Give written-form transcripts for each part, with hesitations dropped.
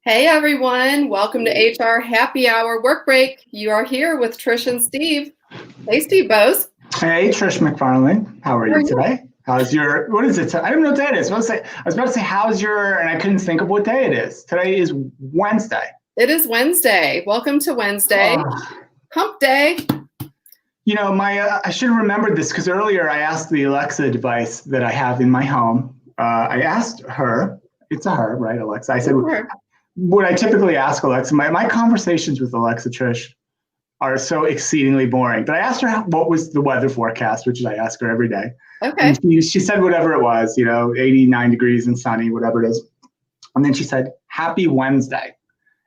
Hey everyone, welcome to HR Happy Hour Work Break. You are here with Trish and Steve. Hey Steve Bose. Hey, Trish McFarlane. How are How are you you? today? How's your, what is it? I don't know what day it is. I was about to say, how's your, and I couldn't think of what day it is. Today is Wednesday. It is Wednesday. Welcome to Wednesday. Oh, Hump Day. I should have remembered this because earlier I asked the Alexa device that I have in my home. I asked her, it's a her, right, Alexa? I said, Sure. what I typically ask Alexa, my conversations with Alexa, Trish, are so exceedingly boring. But I asked her what was the weather forecast, which I ask her every day. Okay. And she said whatever it was, 89 degrees and sunny, whatever it is. And then she said, Happy Wednesday.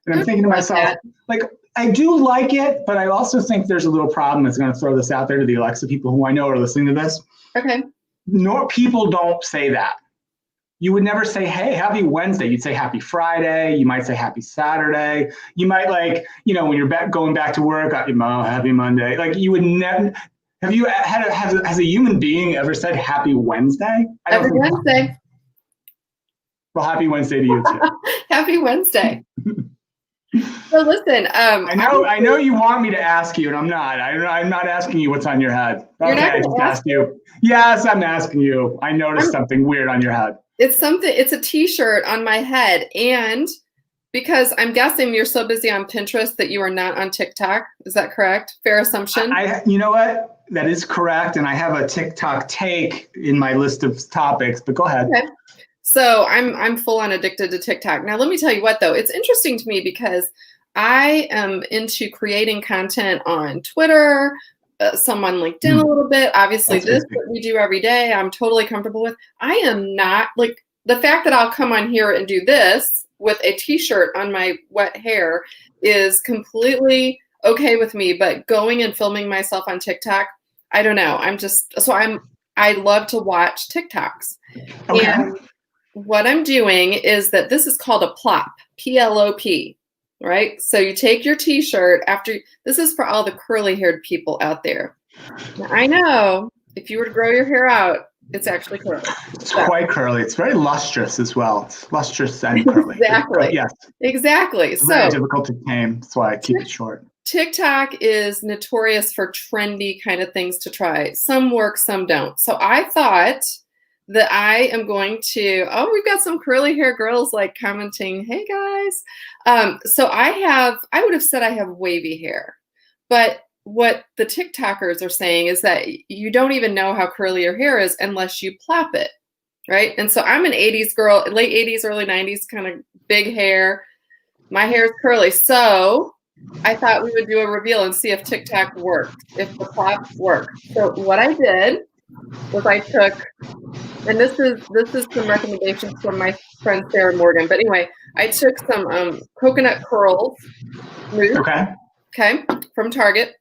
And I'm thinking to myself, like, I do like it, but I also think there's a little problem that's going to throw this out there to the Alexa people who I know are listening to this. Okay. Nor people don't say that. You would never say, hey, happy Wednesday. You'd say happy Friday. You might say happy Saturday. You might when you're going back to work, happy Monday. Like you would never. Have you has a human being ever said happy Wednesday? Every Wednesday. Well, happy Wednesday to you too. Happy Wednesday. So listen, I know you want me to ask you, and I'm not. I'm not asking you what's on your head. You're Okay, not I just asked you. Yes, I'm asking you. I noticed something weird on your head. It's a t-shirt on my head, and because I'm guessing you're so busy on Pinterest that you are not on TikTok. Is that correct? Fair assumption? You know what? That is correct, and I have a TikTok take in my list of topics, but go ahead. Okay. So I'm full on addicted to TikTok. Now, let me tell you what, though. It's interesting to me because I am into creating content on Twitter, some on LinkedIn a little bit. Obviously, this what we do every day, I'm totally comfortable with. I am not, like, the fact that I'll come on here and do this with a t-shirt on my wet hair is completely okay with me. But going and filming myself on TikTok, I don't know. I love to watch TikToks. Okay. And what I'm doing is that this is called a plop, P-L-O-P, right? So you take your t-shirt this is for all the curly haired people out there. Now, I know if you were to grow your hair out, it's actually curly. It's quite curly. It's very lustrous as well. It's lustrous and curly. Exactly. Yes. Exactly. It's very difficult to tame. That's why I keep it short. TikTok is notorious for trendy kind of things to try. Some work, some don't. So I thought that I am going to, we've got some curly hair girls like commenting, hey guys. So I would have said I have wavy hair, but what the TikTokers are saying is that you don't even know how curly your hair is unless you plop it, right? And so I'm an 80s girl, late 80s, early 90s, kind of big hair. My hair is curly. So I thought we would do a reveal and see if TikTok worked, if the plop worked. So what I did was I took, and this is some recommendations from my friend Sarah Morgan. But anyway, I took some coconut curls, okay, from Target,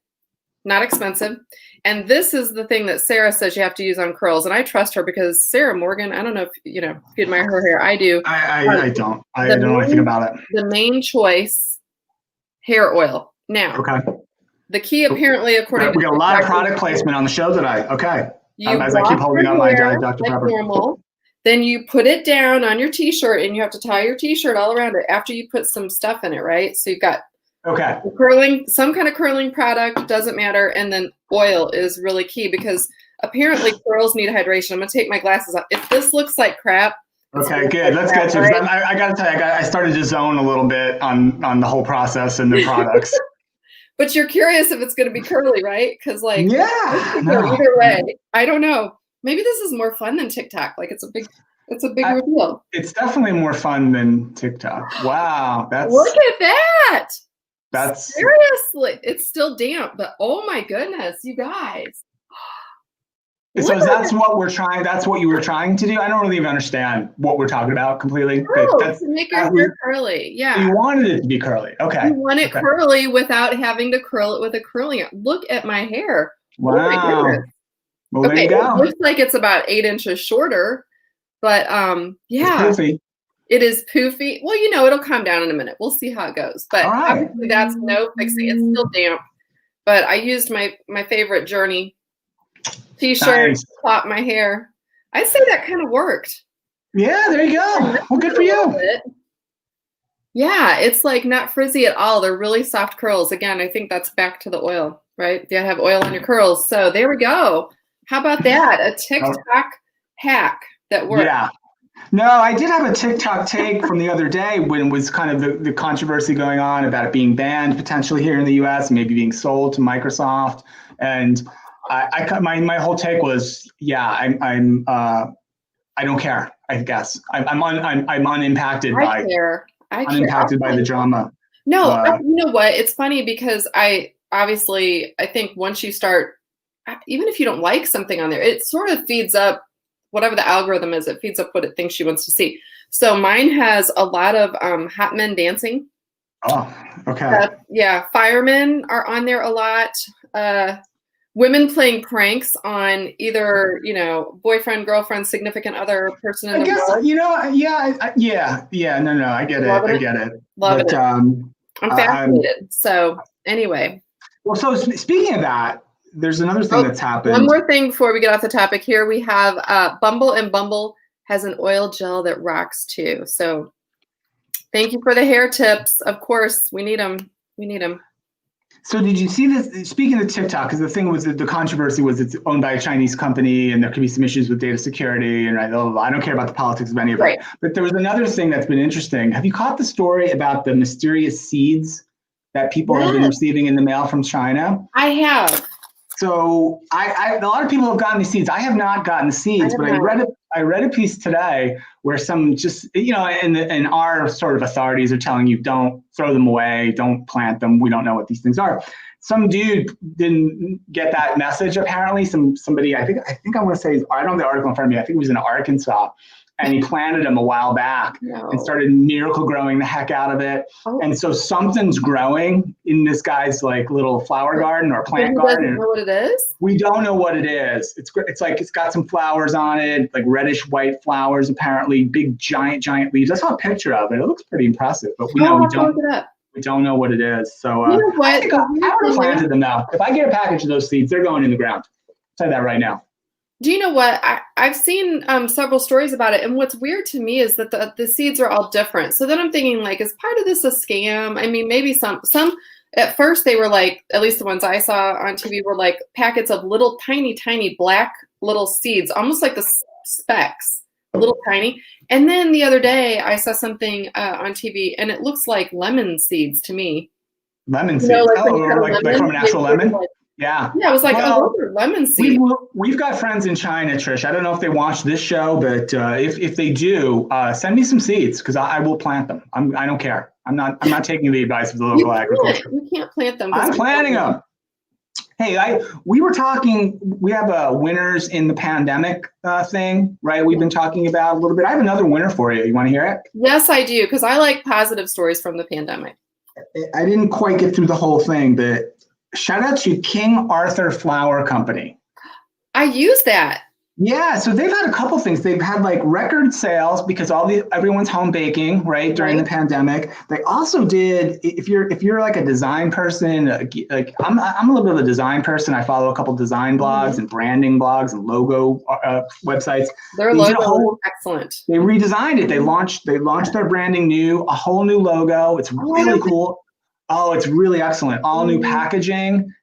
not expensive. And this is the thing that Sarah says you have to use on curls, and I trust her because Sarah Morgan. I don't know if you admire her hair. I do. I don't. I don't know anything about it. The main choice, hair oil. Now, the key apparently, according to we got a lot of product placement on the show today. Okay. As I keep holding on my Dr. Pepper. Normal. Then you put it down on your t-shirt, and you have to tie your t-shirt all around it after you put some stuff in it, right? So you've got curling, some kind of curling product, doesn't matter, and then oil is really key because apparently curls need hydration. I'm gonna take my glasses off. If this looks like crap. Okay, good. Let's get to it. I gotta tell you, I started to zone a little bit on the whole process and the products. But you're curious if it's going to be curly, right? Because either way, I don't know. Maybe this is more fun than TikTok. Like it's a big reveal. It's definitely more fun than TikTok. Wow, look at that. That's seriously. It's still damp, but oh my goodness, you guys. So that's what we're trying. That's what you were trying to do. I don't really even understand what we're talking about completely. To make your hair curly. Yeah. You wanted it to be curly. Okay. You want it curly without having to curl it with a curling. Look at my hair. Wow. Well, there you go. It looks like it's about 8 inches shorter, but yeah. It's poofy. It is poofy. Well, it'll calm down in a minute. We'll see how it goes. But obviously that's no fixing. It's still damp. But I used my favorite Journey t-shirt, plop my hair. I'd say that kind of worked. Yeah, there you go. Well, good for you. Yeah, it's like not frizzy at all. They're really soft curls. Again, I think that's back to the oil, right? You gotta have oil on your curls. So there we go. How about that? A Oh, TikTok hack that works. yeah. No, I did have a TikTok take from the other day when it was kind of the controversy going on about it being banned potentially here in the US, maybe being sold to Microsoft. And my whole take was, yeah, I don't care. I guess I'm unimpacted I by care. I care. unimpacted by the drama. No, Uh, you know what? It's funny because I think once you start, even if you don't like something on there, it sort of feeds up whatever the algorithm is. It feeds up what it thinks she wants to see. So mine has a lot of hot men dancing. oh, okay. Yeah, firemen are on there a lot. Women playing pranks on either, boyfriend, girlfriend, significant other person in I the guess world. yeah. No, I get it. Loving I it. get it. Loving But it. I'm I'm fascinated. So anyway. well. So speaking of that, there's another thing Oh, that's one happened. more thing before we get off the topic here. We have Bumble, and Bumble has an oil gel that rocks too. So thank you for the hair tips. Of course, we need them. We need them. So did you see this? Speaking of TikTok, because the thing was that the controversy was it's owned by a Chinese company, and there could be some issues with data security, and right, blah, blah, blah. I don't care about the politics of any of Right. it. But there was another thing that's been interesting. Have you caught the story about the mysterious seeds that people have been Yes, receiving in the mail from China? I have. So a lot of people have gotten the seeds. I have not gotten the I seeds, have but not. I read a piece today where some just in our sort of authorities are telling you don't throw them away, don't plant them. We don't know what these things are. Some dude didn't get that message apparently. Somebody I think I want to say I don't have the article in front of me. I think it was in Arkansas, and he planted them a while back and No. started miracle growing the heck out of it. Oh, And so something's growing in this guy's like little flower garden or but plant he doesn't garden. know what it is? We don't know what it is. It's like it's got some flowers on it, like reddish white flowers, apparently, big giant leaves. I saw a picture of it. It looks pretty impressive, but I'll have to look it up. we don't know what it is. So You know I what? think The I weird would have thing is, planted them now. If I get a package of those seeds, they're going in the ground. I'll tell you that right now. do you know what? I've seen several stories about it, and what's weird to me is that the seeds are all different. So then I'm thinking, like, is part of this a scam? I mean, maybe some at first they were like, at least the ones I saw on TV were like packets of little tiny black little seeds, almost like the specks, little tiny. And then the other day I saw something on TV, and it looks like lemon seeds to me. Lemon You know, seeds. like when Oh, you cut or a like from an lemon, actual lemon? Yeah. yeah, I was like, oh, Well, those are lemon seeds. we've got friends in China, Trish. I don't know if they watch this show, but if they do, send me some seeds because I will plant them. I don't care. I'm not taking the advice of the local agriculture. You can't plant them. I'm planting them. Hey, we were talking. We have a winners in the pandemic thing, right? We've been talking about a little bit. I have another winner for you. You want to hear it? Yes, I do, because I like positive stories from the pandemic. I didn't quite get through the whole thing, but shout out to King Arthur Flour Company. I use that. Yeah, so they've had a couple things. They've had like record sales because everyone's home baking, right, during the pandemic. They also did, if you're like a design person, like I'm a little bit of a design person. I follow a couple design blogs and branding blogs and logo websites. Their logo is excellent. They redesigned it. They launched their branding a whole new logo. It's really cool. Oh, it's really excellent. All new packaging.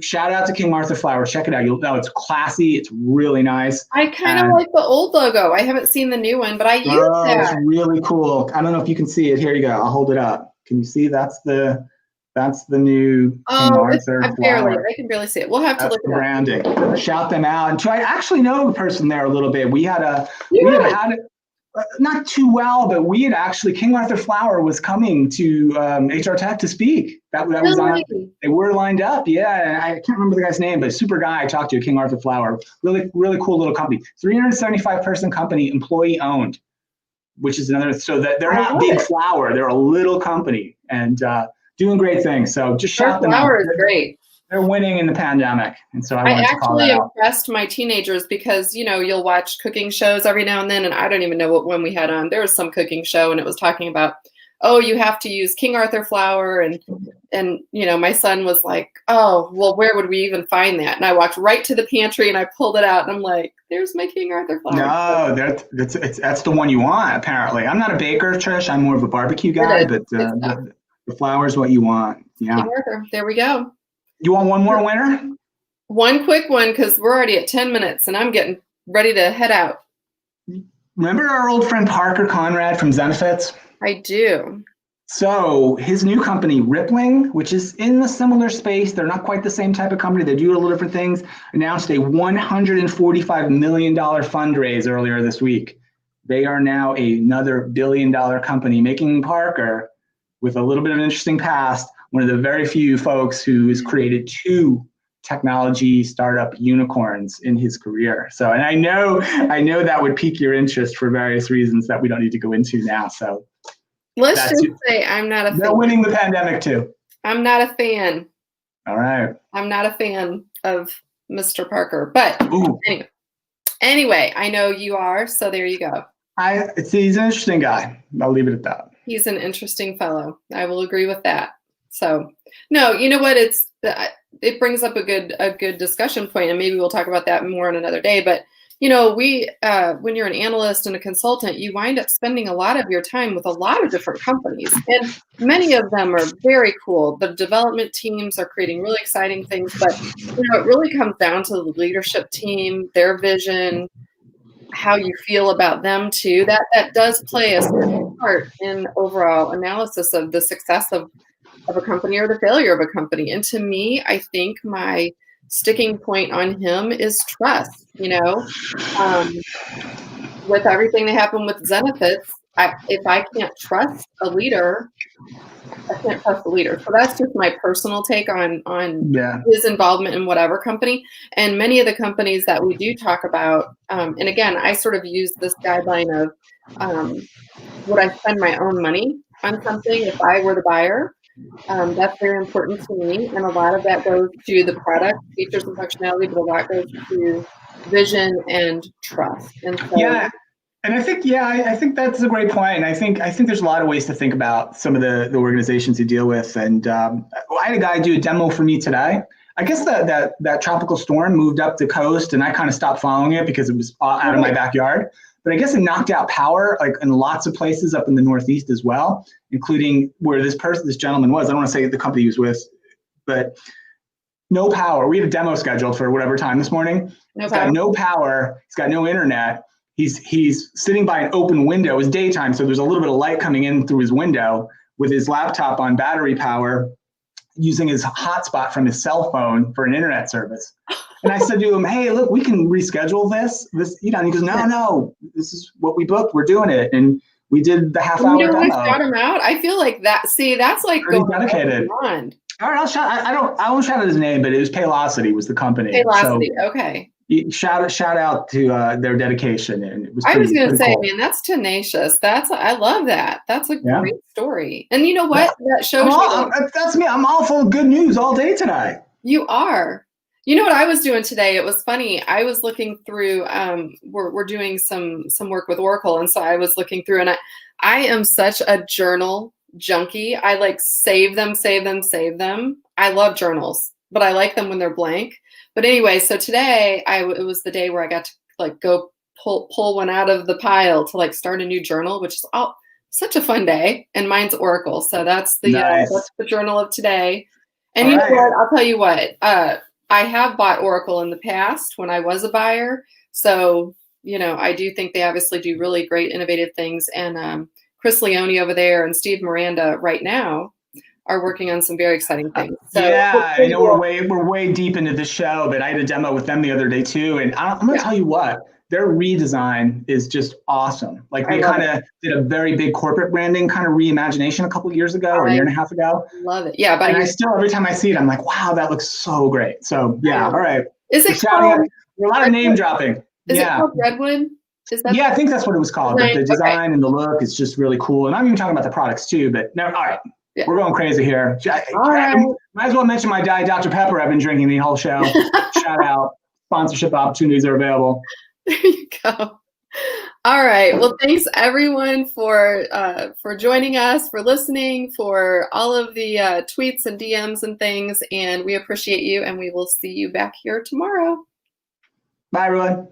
Shout out to King Arthur Flour. Check it out. You'll know it's classy. It's really nice. I kind of like the old logo. I haven't seen the new one, but I use that. It's really cool. I don't know if you can see it. Here you go. I'll hold it up. Can you see? That's the new King Arthur Flour. I can barely see it. We'll have to look at branding. Shout them out. And try. I actually know the person there a little bit. We had had it. Not too well, but we had actually King Arthur Flour was coming to HR Tech to speak. That was on. They were lined up, yeah. And I can't remember the guy's name, but super guy I talked to, King Arthur Flour. Really, really cool little company. 375 person company, employee owned, which is another. So that they're not big flour, they're a little company and doing great things. So just shout them out. Flour is great. They're winning in the pandemic, and so I actually impressed my teenagers because you'll watch cooking shows every now and then, and I don't even know when we had on. There was some cooking show, and it was talking about oh, you have to use King Arthur flour. And my son was like, oh, well, where would we even find that? And I walked right to the pantry and I pulled it out and I'm like, there's my King Arthur flour. No, that's the one you want, apparently. I'm not a baker, Trish. I'm more of a barbecue guy, but the flour is what you want. Yeah. King Arthur. There we go. You want one more winner? One quick one, because we're already at 10 minutes and I'm getting ready to head out. Remember our old friend Parker Conrad from Zenefits? I do. So his new company, Rippling, which is in the similar space, they're not quite the same type of company, they do a little different things, announced a $145 million fundraise earlier this week. They are now another billion-dollar company, making Parker, with a little bit of an interesting past, one of the very few folks who has created 2 technology startup unicorns in his career. So, and I know that would pique your interest for various reasons that we don't need to go into now. So let's just say I'm not a fan. They're winning the pandemic too. I'm not a fan. All right. I'm not a fan of Mr. Parker, but anyway, I know you are, so there you go. He's an interesting guy. I'll leave it at that. He's an interesting fellow. I will agree with that. So, no, you know what? It brings up a good discussion point, and maybe we'll talk about that more on another day. But when you're an analyst and a consultant, you wind up spending a lot of your time with a lot of different companies, and many of them are very cool. The development teams are creating really exciting things, but it really comes down to the leadership team, their vision, how you feel about them too. That does play a certain part in overall analysis of the success of a company or the failure of a company. And to me, I think my sticking point on him is trust. With everything that happened with Zenefits, if I can't trust a leader, I can't trust the leader. So that's just my personal take on his involvement in whatever company. And many of the companies that we do talk about, and again, I sort of use this guideline of would I spend my own money on something if I were the buyer? That's very important to me. And a lot of that goes to the product, features and functionality, but a lot goes to vision and trust. And so, and I think that's a great point. And I think there's a lot of ways to think about some of the organizations you deal with. And I had a guy do a demo for me today. I guess that tropical storm moved up the coast, and I kind of stopped following it because it was out of my backyard. But I guess it knocked out power like in lots of places up in the Northeast as well, including where this gentleman was. I don't want to say the company he was with, but no power. We had a demo scheduled for whatever time this morning. He's got no power. He's got no internet. He's sitting by an open window. It's daytime, so there's a little bit of light coming in through his window with his laptop on battery power, using his hotspot from his cell phone for an internet service. And I said to him, hey, look, we can reschedule this, and he goes, no, this is what we booked. We're doing it. And we did the half-hour demo. Shout him out. I feel like that. See, that's like going dedicated. All right, I won't shout out his name, but it was Paylocity was the company. Paylocity, okay. Shout out to their dedication, and it was. I was going to say, cool. Man, that's tenacious. I love that. That's a great story. And you know what? That shows. That's me. I'm all full of good news all day today. You are. You know what I was doing today? It was funny. I was looking through. We're doing some work with Oracle, and so I was looking through, and I am such a journal junkie. I like save them. I love journals, but I like them when they're blank. But anyway, so today it was the day where I got to like go pull one out of the pile to like start a new journal, which is such a fun day. And mine's Oracle, so that's the that's the journal of today. And you know what? I'll tell you what. I have bought Oracle in the past when I was a buyer. So, I do think they obviously do really great, innovative things. And Chris Leone over there and Steve Miranda right now are working on some very exciting things. So, I know we're way deep into the show, but I had a demo with them the other day too. And I'm going to tell you what, their redesign is just awesome. Like they kind of did a very big corporate branding kind of reimagination a couple of years ago or a year and a half ago. Love it. Yeah. But I still, every time I see it, I'm like, wow, that looks so great. So all right. Is it called? A lot of name dropping. Is it called Redwood? I think that's what it was called. The design and the look is just really cool. And I'm even talking about the products too, but no, all right. Yeah. We're going crazy here. Might as well mention my Diet Dr. Pepper I've been drinking the whole show. Shout out. Sponsorship opportunities are available. There you go. All right. Well, thanks everyone for joining us, for listening, for all of the tweets and DMs and things, and we appreciate you. And we will see you back here tomorrow. Bye, everyone.